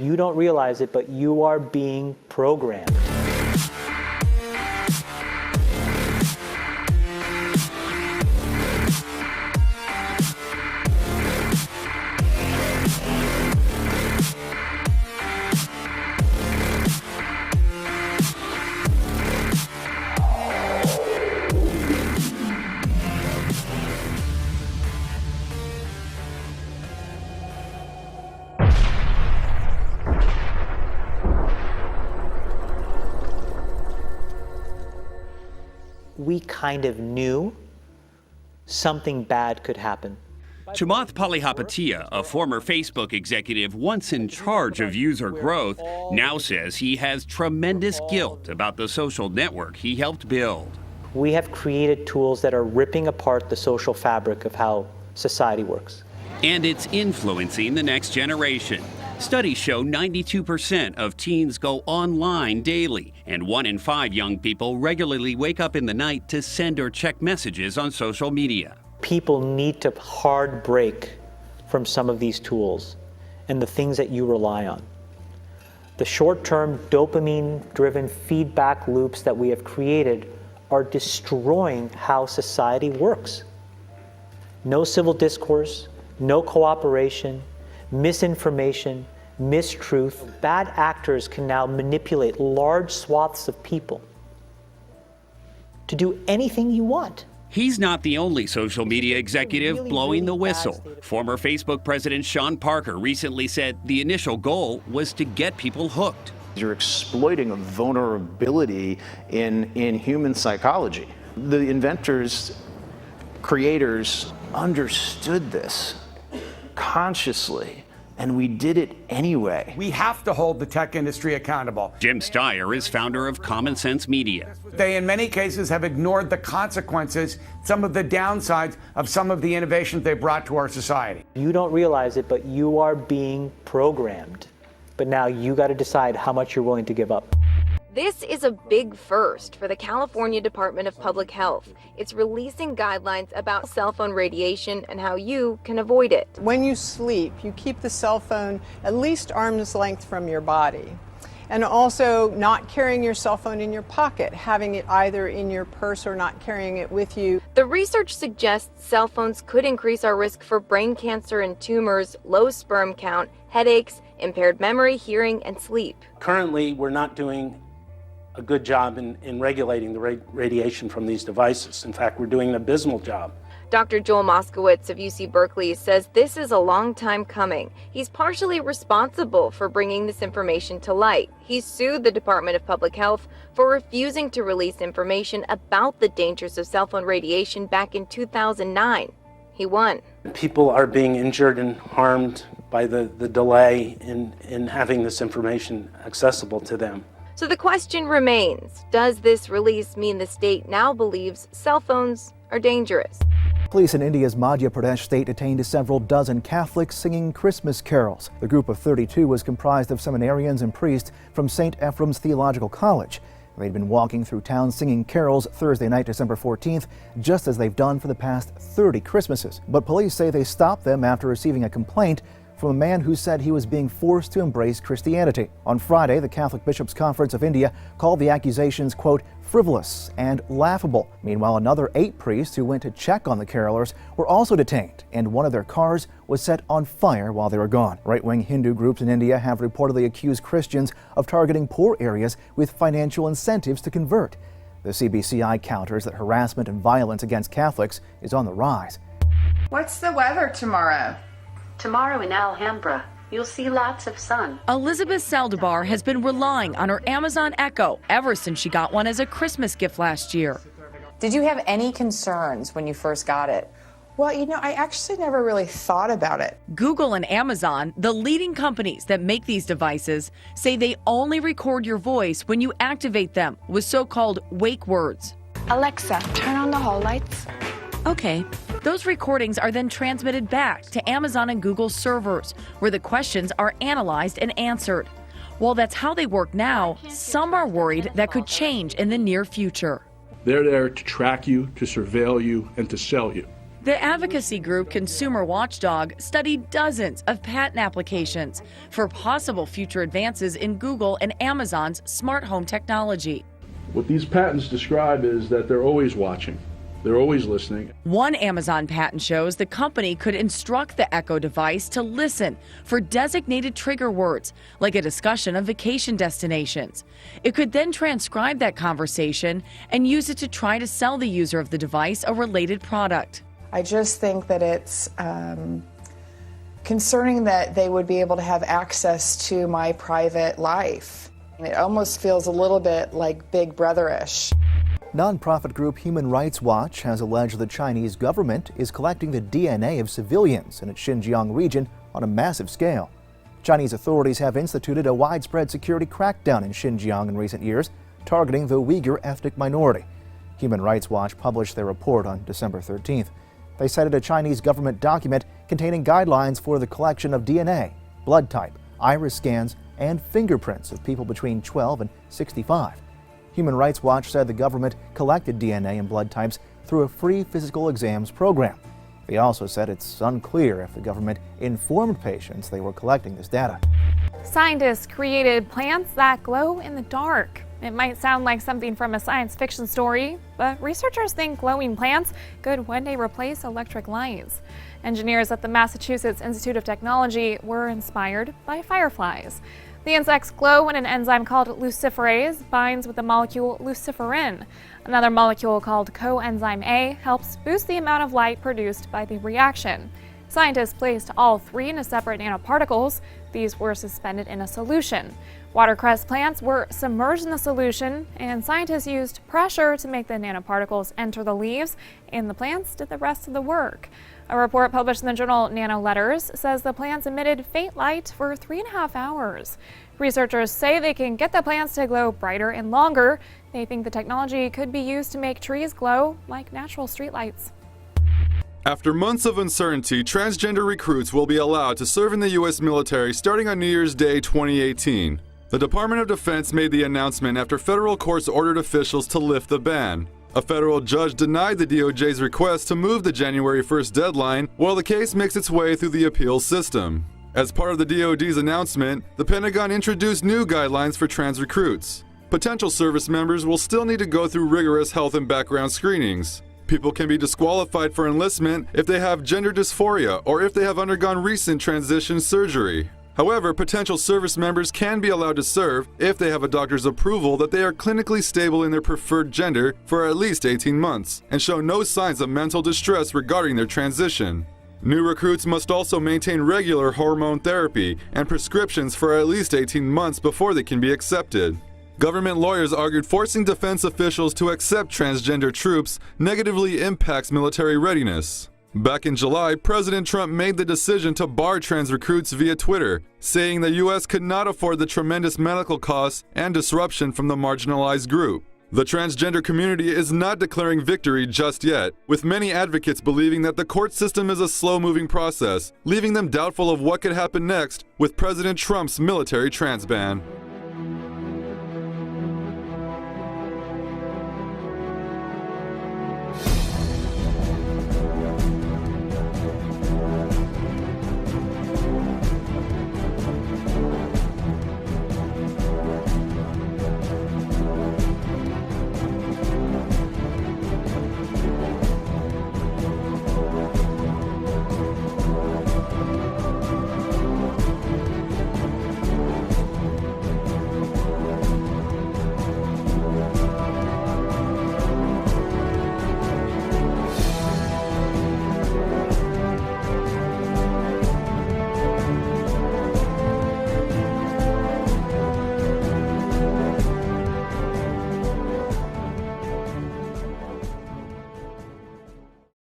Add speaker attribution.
Speaker 1: You don't realize it, but you are being programmed. We kind of knew something bad could happen.
Speaker 2: Chamath Palihapitiya, a former Facebook executive once in charge of user growth, now says he has tremendous guilt about the social network he helped build.
Speaker 1: We have created tools that are ripping apart the social fabric of how society works.
Speaker 2: And it's influencing the next generation. Studies show 92% of teens go online daily, and 1 in 5 young people regularly wake up in the night to send or check messages on social media.
Speaker 1: People need to hard break from some of these tools and the things that you rely on. The short-term dopamine-driven feedback loops that we have created are destroying how society works. No civil discourse, no cooperation, misinformation, mistruth. Bad actors can now manipulate large swaths of people to do anything you want.
Speaker 2: He's not the only social media executive blowing the whistle. Former Facebook President Sean Parker recently said the initial goal was to get people hooked.
Speaker 3: You're exploiting a vulnerability in human psychology. The inventors, creators understood this consciously, and we did it anyway.
Speaker 4: We have to hold the tech industry accountable.
Speaker 2: Jim Steyer is founder of Common Sense Media.
Speaker 4: They, in many cases, have ignored the consequences, some of the downsides of some of the innovations they brought to our society.
Speaker 1: You don't realize it, but you are being programmed. But now you got to decide how much you're willing to give up.
Speaker 5: This is a big first for the California Department of Public Health. It's releasing guidelines about cell phone radiation and how you can avoid it.
Speaker 6: When you sleep, you keep the cell phone at least arm's length from your body. And also not carrying your cell phone in your pocket, having it either in your purse or not carrying it with you.
Speaker 5: The research suggests cell phones could increase our risk for brain cancer and tumors, low sperm count, headaches, impaired memory, hearing, and sleep.
Speaker 7: Currently, we're not doing a good job in regulating the radiation from these devices. In fact, we're doing an abysmal job.
Speaker 5: Dr. Joel Moskowitz of UC Berkeley says this is a long time coming. He's partially responsible for bringing this information to light. He sued the Department of Public Health for refusing to release information about the dangers of cell phone radiation back in 2009. He won.
Speaker 7: People are being injured and harmed by the delay in having this information accessible to them.
Speaker 5: So the question remains, does this release mean the state now believes cell phones are dangerous?
Speaker 8: Police in India's Madhya Pradesh state detained several dozen Catholics singing Christmas carols. The group of 32 was comprised of seminarians and priests from St. Ephraim's Theological College. They'd been walking through town singing carols Thursday night, December 14th, just as they've done for the past 30 Christmases. But police say they stopped them after receiving a complaint from a man who said he was being forced to embrace Christianity. On Friday, the Catholic Bishops' Conference of India called the accusations, quote, frivolous and laughable. Meanwhile, another 8 priests who went to check on the carolers were also detained, and one of their cars was set on fire while they were gone. Right-wing Hindu groups in India have reportedly accused Christians of targeting poor areas with financial incentives to convert. The CBCI counters that harassment and violence against Catholics is on the rise.
Speaker 9: What's the weather tomorrow?
Speaker 10: Tomorrow in Alhambra, you'll see lots of sun.
Speaker 11: Elizabeth Saldivar has been relying on her Amazon Echo ever since she got one as a Christmas gift last year.
Speaker 12: Did you have any concerns when you first got it?
Speaker 9: Well, I actually never really thought about it.
Speaker 11: Google and Amazon, the leading companies that make these devices, say they only record your voice when you activate them with so-called wake words.
Speaker 13: Alexa, turn on the hall lights.
Speaker 11: Okay. Those recordings are then transmitted back to Amazon and Google servers, where the questions are analyzed and answered. While that's how they work now, some are worried that could change in the near future.
Speaker 14: They're there to track you, to surveil you, and to sell you.
Speaker 11: The advocacy group Consumer Watchdog studied dozens of patent applications for possible future advances in Google and Amazon's smart home technology.
Speaker 14: What these patents describe is that they're always watching. They're always listening.
Speaker 11: One Amazon patent shows the company could instruct the Echo device to listen for designated trigger words, like a discussion of vacation destinations. It could then transcribe that conversation and use it to try to sell the user of the device a related product.
Speaker 9: I just think that it's concerning that they would be able to have access to my private life. It almost feels a little bit like Big Brother-ish.
Speaker 8: Nonprofit group Human Rights Watch has alleged the Chinese government is collecting the DNA of civilians in its Xinjiang region on a massive scale. Chinese authorities have instituted a widespread security crackdown in Xinjiang in recent years, targeting the Uyghur ethnic minority. Human Rights Watch published their report on December 13th. They cited a Chinese government document containing guidelines for the collection of DNA, blood type, iris scans, and fingerprints of people between 12 and 65. Human Rights Watch said the government collected DNA and blood types through a free physical exams program. They also said it's unclear if the government informed patients they were collecting this data.
Speaker 15: Scientists created plants that glow in the dark. It might sound like something from a science fiction story, but researchers think glowing plants could one day replace electric lights. Engineers at the Massachusetts Institute of Technology were inspired by fireflies. The insects glow when an enzyme called luciferase binds with the molecule luciferin. Another molecule called coenzyme A helps boost the amount of light produced by the reaction. Scientists placed all three into separate nanoparticles. These were suspended in a solution. Watercress plants were submerged in the solution, and scientists used pressure to make the nanoparticles enter the leaves, and the plants did the rest of the work. A report published in the journal Nano Letters says the plants emitted faint light for 3.5 hours. Researchers say they can get the plants to glow brighter and longer. They think the technology could be used to make trees glow like natural streetlights.
Speaker 16: After months of uncertainty, transgender recruits will be allowed to serve in the U.S. military starting on New Year's Day 2018. The Department of Defense made the announcement after federal courts ordered officials to lift the ban. A federal judge denied the DOJ's request to move the January 1st deadline while the case makes its way through the appeals system. As part of the DoD's announcement, the Pentagon introduced new guidelines for trans recruits. Potential service members will still need to go through rigorous health and background screenings. People can be disqualified for enlistment if they have gender dysphoria or if they have undergone recent transition surgery. However, potential service members can be allowed to serve if they have a doctor's approval that they are clinically stable in their preferred gender for at least 18 months and show no signs of mental distress regarding their transition. New recruits must also maintain regular hormone therapy and prescriptions for at least 18 months before they can be accepted. Government lawyers argued forcing defense officials to accept transgender troops negatively impacts military readiness. Back in July, President Trump made the decision to bar trans recruits via Twitter, saying the U.S. could not afford the tremendous medical costs and disruption from the marginalized group. The transgender community is not declaring victory just yet, with many advocates believing that the court system is a slow-moving process, leaving them doubtful of what could happen next with President Trump's military trans ban.